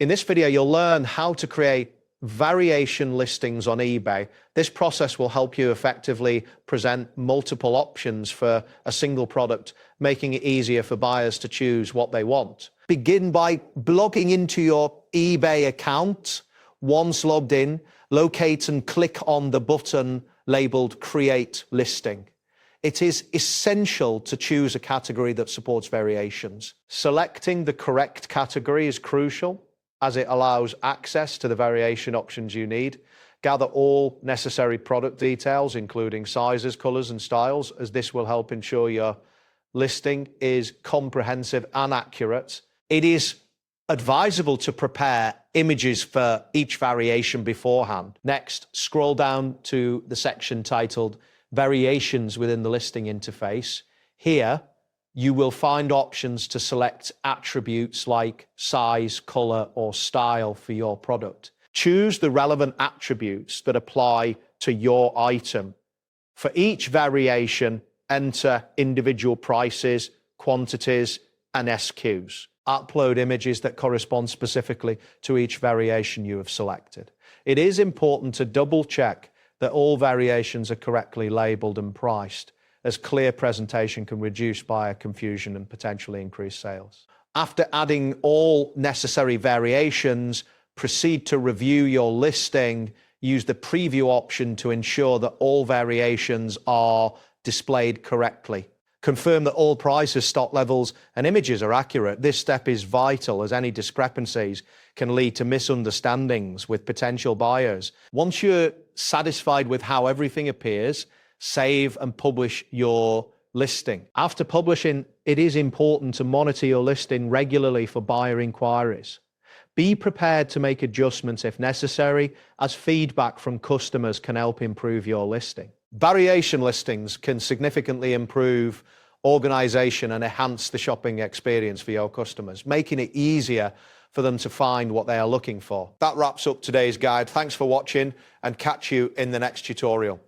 In this video, you'll learn how to create variation listings on eBay. This process will help you effectively present multiple options for a single product, making it easier for buyers to choose what they want. Begin by logging into your eBay account. Once logged in, locate and click on the button labeled Create Listing. It is essential to choose a category that supports variations. Selecting the correct category is crucial, as it allows access to the variation options you need. Gather all necessary product details, including sizes, colors, and styles, as this will help ensure your listing is comprehensive and accurate. It is advisable to prepare images for each variation beforehand. Next, scroll down to the section titled Variations within the listing interface. Here, you will find options to select attributes like size, color, or style for your product. Choose the relevant attributes that apply to your item. For each variation, enter individual prices, quantities, and SKUs. Upload images that correspond specifically to each variation you have selected. It is important to double check that all variations are correctly labeled and priced, as clear presentation can reduce buyer confusion and potentially increase sales. After adding all necessary variations, proceed to review your listing. Use the preview option to ensure that all variations are displayed correctly. Confirm that all prices, stock levels, and images are accurate. This step is vital, as any discrepancies can lead to misunderstandings with potential buyers. Once you're satisfied with how everything appears, save and publish your listing. After publishing, it is important to monitor your listing regularly for buyer inquiries. Be prepared to make adjustments if necessary, as feedback from customers can help improve your listing. Variation listings can significantly improve organization and enhance the shopping experience for your customers, making it easier for them to find what they are looking for. That wraps up today's guide. Thanks for watching, and catch you in the next tutorial.